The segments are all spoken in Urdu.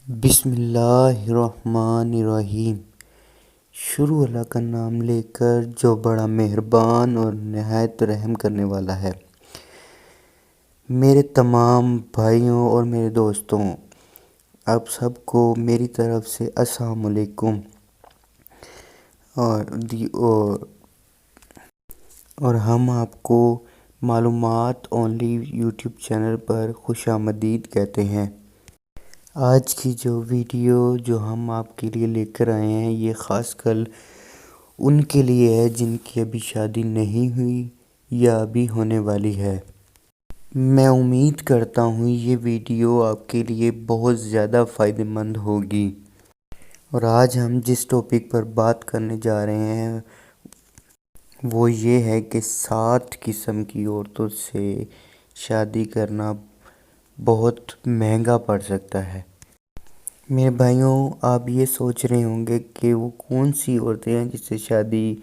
بسم اللہ الرحمن الرحیم۔ شروع اللہ کا نام لے کر جو بڑا مہربان اور نہایت رحم کرنے والا ہے۔ میرے تمام بھائیوں اور میرے دوستوں، آپ سب کو میری طرف سے السلام علیکم اور ہم آپ کو معلومات اونلی یوٹیوب چینل پر خوش آمدید کہتے ہیں۔ آج کی جو ویڈیو جو ہم آپ کے لیے لے کر آئے ہیں، یہ خاص کر ان کے لیے ہے جن کی ابھی شادی نہیں ہوئی یا ابھی ہونے والی ہے۔ میں امید کرتا ہوں یہ ویڈیو آپ کے لیے بہت زیادہ فائدہ مند ہوگی۔ اور آج ہم جس ٹاپک پر بات کرنے جا رہے ہیں وہ یہ ہے کہ 7 قسم کی عورتوں سے شادی کرنا بہت مہنگا پڑ سکتا ہے۔ میرے بھائیوں، آپ یہ سوچ رہے ہوں گے کہ وہ کون سی عورتیں ہیں جس سے شادی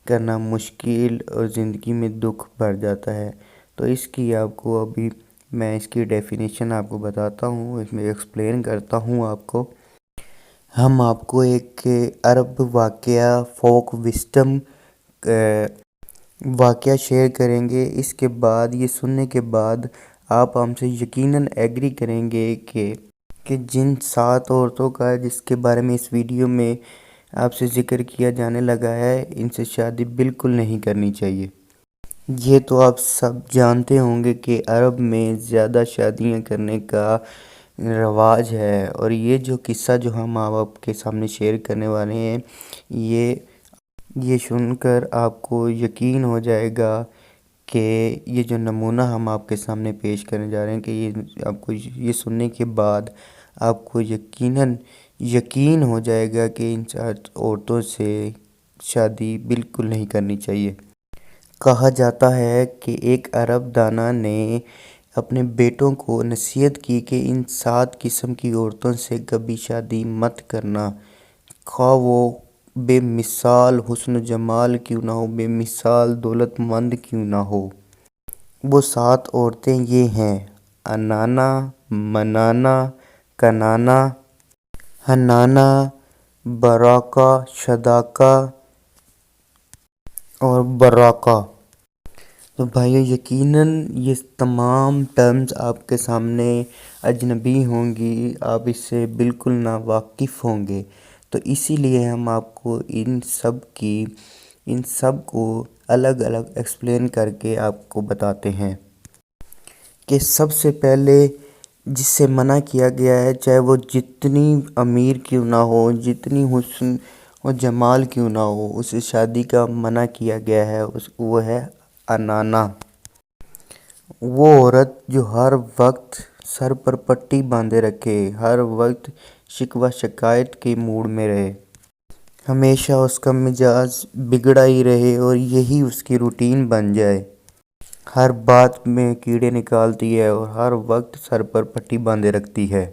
کرنا مشکل اور زندگی میں دکھ بھر جاتا ہے، تو اس کی آپ کو ابھی میں اس کی ڈیفینیشن آپ کو بتاتا ہوں، اس میں ایکسپلین کرتا ہوں آپ کو۔ ہم آپ کو ایک عرب واقعہ فوک وسڈم واقعہ شیئر کریں گے۔ اس کے بعد یہ سننے کے بعد آپ ہم سے یقیناً ایگری کریں گے کہ جن 7 عورتوں کا جس کے بارے میں اس ویڈیو میں آپ سے ذکر کیا جانے لگا ہے، ان سے شادی بالکل نہیں کرنی چاہیے۔ یہ تو آپ سب جانتے ہوں گے کہ عرب میں زیادہ شادیاں کرنے کا رواج ہے، اور یہ جو قصہ جو ہم آپ کے سامنے شیئر کرنے والے ہیں، یہ سن کر آپ کو یقین ہو جائے گا کہ یہ جو نمونہ ہم آپ کے سامنے پیش کرنے جا رہے ہیں کہ یہ آپ کو یہ سننے کے بعد آپ کو یقین ہو جائے گا کہ ان 7 عورتوں سے شادی بالکل نہیں کرنی چاہیے۔ کہا جاتا ہے کہ ایک عرب دانا نے اپنے بیٹوں کو نصیحت کی کہ ان 7 قسم کی عورتوں سے کبھی شادی مت کرنا، خواہ وہ بے مثال حسن و جمال کیوں نہ ہو، بے مثال دولت مند کیوں نہ ہو۔ وہ 7 عورتیں یہ ہیں: انانا، منانا، کنانا، حنانا، براقہ، شداقہ اور براقہ۔ تو بھائیو، یقیناً یہ تمام ٹرمز آپ کے سامنے اجنبی ہوں گی، آپ اس سے بالکل ناواقف ہوں گے، تو اسی لیے ہم آپ کو ان سب کو الگ الگ ایکسپلین کر کے آپ کو بتاتے ہیں کہ سب سے پہلے جس سے منع کیا گیا ہے، چاہے وہ جتنی امیر کیوں نہ ہو، جتنی حسن و جمال کیوں نہ ہو، اسے شادی کا منع کیا گیا ہے، وہ ہے انانا۔ وہ عورت جو ہر وقت سر پر پٹی باندھے رکھے، ہر وقت شکوہ شکایت کے موڈ میں رہے، ہمیشہ اس کا مزاج بگڑا ہی رہے اور یہی اس کی روٹین بن جائے، ہر بات میں کیڑے نکالتی ہے اور ہر وقت سر پر پٹی باندھے رکھتی ہے۔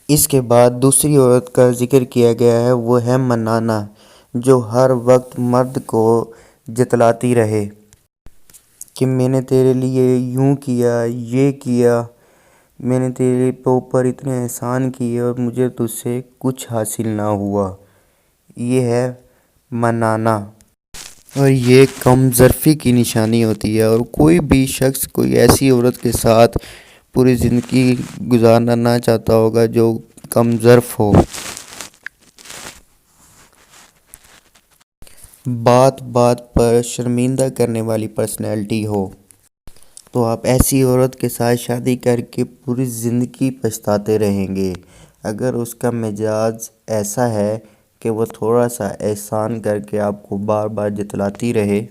اس کے بعد دوسری عورت کا ذکر کیا گیا ہے، وہ ہے منانا، جو ہر وقت مرد کو جتلاتی رہے کہ میں نے تیرے لیے یوں کیا، یہ کیا، میں نے تیرے اوپر اتنے احسان کیے اور مجھے تجھ سے کچھ حاصل نہ ہوا۔ یہ ہے منانا، اور یہ کم ظرفی کی نشانی ہوتی ہے، اور کوئی بھی شخص کوئی ایسی عورت کے ساتھ پوری زندگی گزارنا نہ چاہتا ہوگا جو کم ظرف ہو، بات بات پر شرمندہ کرنے والی پرسنالٹی ہو، تو آپ ایسی عورت کے ساتھ شادی کر کے پوری زندگی پچھتاتے رہیں گے۔ اگر اس کا مزاج ایسا ہے کہ وہ تھوڑا سا احسان کر کے آپ کو بار بار جتلاتی رہے۔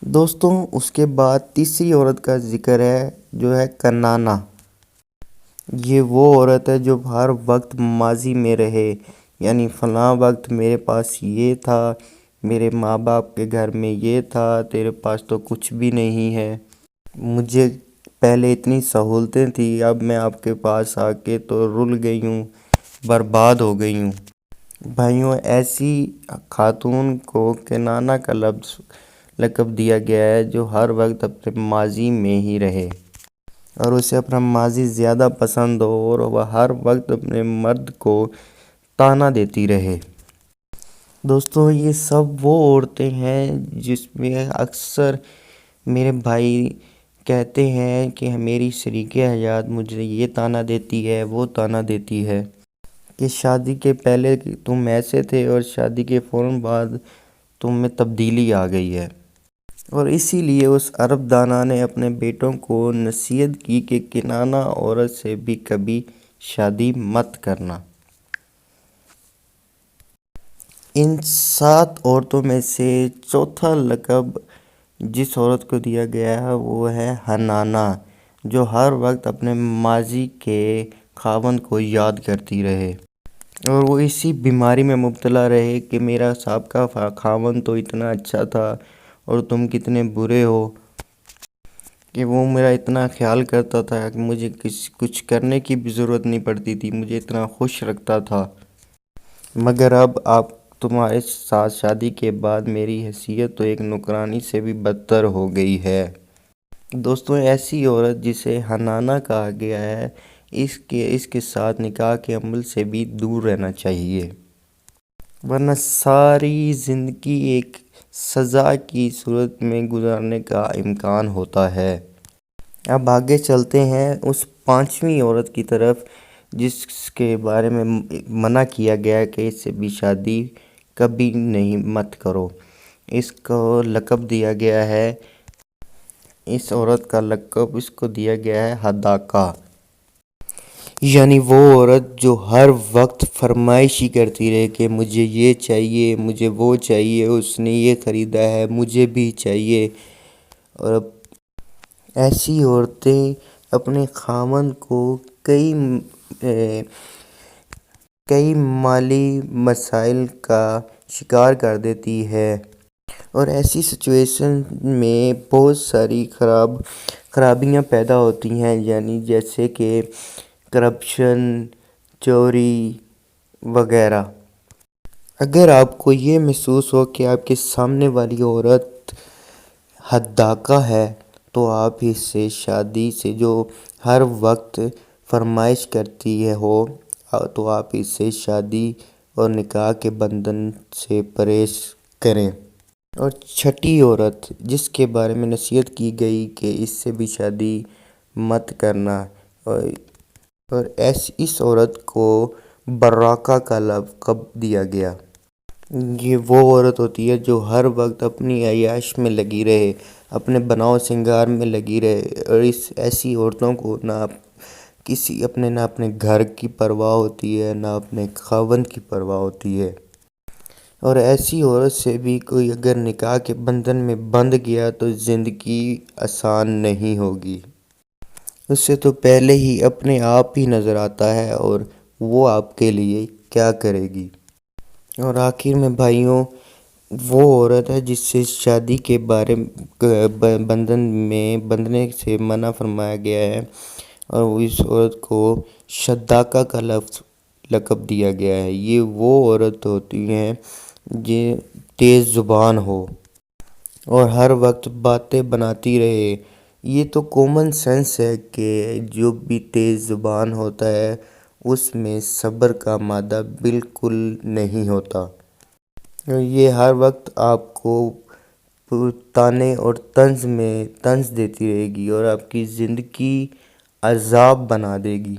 دوستوں، اس کے بعد تیسری عورت کا ذکر ہے جو ہے کنانا۔ یہ وہ عورت ہے جو ہر وقت ماضی میں رہے، یعنی فلاں وقت میرے پاس یہ تھا، میرے ماں باپ کے گھر میں یہ تھا، تیرے پاس تو کچھ بھی نہیں ہے، مجھے پہلے اتنی سہولتیں تھیں، اب میں آپ کے پاس آ کے تو رل گئی ہوں، برباد ہو گئی ہوں۔ بھائیوں، ایسی خاتون کو کنانا کا لقب دیا گیا ہے جو ہر وقت اپنے ماضی میں ہی رہے۔ اور اسے اپنا ماضی زیادہ پسند ہو اور وہ ہر وقت اپنے مرد کو طعنہ دیتی رہے۔ دوستوں یہ سب وہ عورتیں ہیں جس میں اکثر میرے بھائی کہتے ہیں کہ میری شریک حیات مجھے یہ طعنہ دیتی ہے، وہ طعنہ دیتی ہے کہ شادی کے پہلے تم ایسے تھے اور شادی کے فوراً بعد تم میں تبدیلی آ گئی ہے۔ اور اسی لیے اس عرب دانا نے اپنے بیٹوں کو نصیحت کی کہ کنانہ عورت سے بھی کبھی شادی مت کرنا۔ ان 7 عورتوں میں سے چوتھا لقب جس عورت کو دیا گیا ہے وہ ہے حنانہ، جو ہر وقت اپنے ماضی کے خاوند کو یاد کرتی رہے اور وہ اسی بیماری میں مبتلا رہے کہ میرا سابقہ خاوند تو اتنا اچھا تھا اور تم کتنے برے ہو، کہ وہ میرا اتنا خیال کرتا تھا کہ مجھے کچھ کرنے کی بھی ضرورت نہیں پڑتی تھی، مجھے اتنا خوش رکھتا تھا، مگر اب تمہارے ساتھ شادی کے بعد میری حیثیت تو ایک نوکرانی سے بھی بدتر ہو گئی ہے۔ دوستوں ایسی عورت جسے حنانہ کہا گیا ہے اس کے ساتھ نکاح کے عمل سے بھی دور رہنا چاہیے، ورنہ ساری زندگی ایک سزا کی صورت میں گزارنے کا امکان ہوتا ہے۔ اب آگے چلتے ہیں اس 5ویں عورت کی طرف جس کے بارے میں منع کیا گیا کہ اس سے بھی شادی کبھی نہیں مت کرو۔ اس کو لقب دیا گیا ہے، اس عورت کا لقب اس کو دیا گیا ہے حداقہ، یعنی وہ عورت جو ہر وقت فرمائشی کرتی رہے کہ مجھے یہ چاہیے، مجھے وہ چاہیے، اس نے یہ خریدا ہے مجھے بھی چاہیے۔ اور اب ایسی عورتیں اپنے خاوند کو کئی مالی مسائل کا شکار کر دیتی ہے اور ایسی سچویشن میں بہت ساری خرابیاں پیدا ہوتی ہیں، یعنی جیسے کہ کرپشن، چوری وغیرہ۔ اگر آپ کو یہ محسوس ہو کہ آپ کے سامنے والی عورت حداقہ ہے تو آپ اس سے شادی سے جو ہر وقت فرمائش کرتی ہو تو آپ اس سے شادی اور نکاح کے بندھن سے پرہیز کریں۔ اور 6ٹھی عورت جس کے بارے میں نصیحت کی گئی کہ اس سے بھی شادی مت کرنا، اور اس عورت کو براقہ کا لقب دیا گیا۔ یہ وہ عورت ہوتی ہے جو ہر وقت اپنی عیاش میں لگی رہے، اپنے بناؤ سنگار میں لگی رہے، اور ایسی عورتوں کو نہ اپنے گھر کی پرواہ ہوتی ہے، نہ اپنے خاوند کی پرواہ ہوتی ہے۔ اور ایسی عورت سے بھی کوئی اگر نکاح کے بندھن میں بندھ گیا تو زندگی آسان نہیں ہوگی، اس سے تو پہلے ہی اپنے آپ ہی نظر آتا ہے اور وہ آپ کے لیے کیا کرے گی۔ اور آخر میں بھائیوں، وہ عورت ہے جس سے شادی کے بندھن میں بندھنے سے منع فرمایا گیا ہے، اور اس عورت کو شداقہ کا لقب دیا گیا ہے۔ یہ وہ عورت ہوتی ہیں جو تیز زبان ہو اور ہر وقت باتیں بناتی رہے۔ یہ تو کامن سینس ہے کہ جو بھی تیز زبان ہوتا ہے اس میں صبر کا مادہ بالکل نہیں ہوتا، یہ ہر وقت آپ کو طعنے اور طنز دیتی رہے گی اور آپ کی زندگی عذاب بنا دے گی،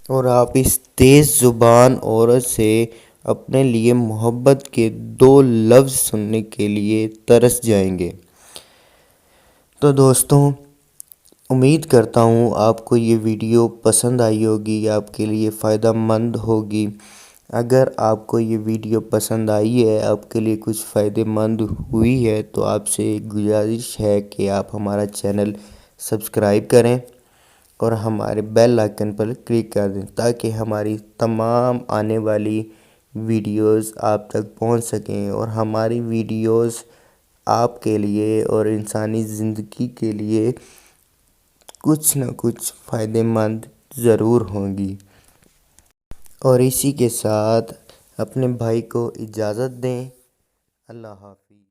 اور آپ اس تیز زبان عورت سے اپنے لیے محبت کے 2 لفظ سننے کے لیے ترس جائیں گے۔ تو دوستوں، امید کرتا ہوں آپ کو یہ ویڈیو پسند آئی ہوگی، آپ کے لیے فائدہ مند ہوگی۔ اگر آپ کو یہ ویڈیو پسند آئی ہے، آپ کے لیے کچھ فائدہ مند ہوئی ہے، تو آپ سے ایک گزارش ہے کہ آپ ہمارا چینل سبسکرائب کریں اور ہمارے بیل آئیکن پر کلک کر دیں تاکہ ہماری تمام آنے والی ویڈیوز آپ تک پہنچ سکیں، اور ہماری ویڈیوز آپ کے لیے اور انسانی زندگی کے لیے کچھ نہ کچھ فائدہ مند ضرور ہوں گی۔ اور اسی کے ساتھ اپنے بھائی کو اجازت دیں۔ اللہ حافظ۔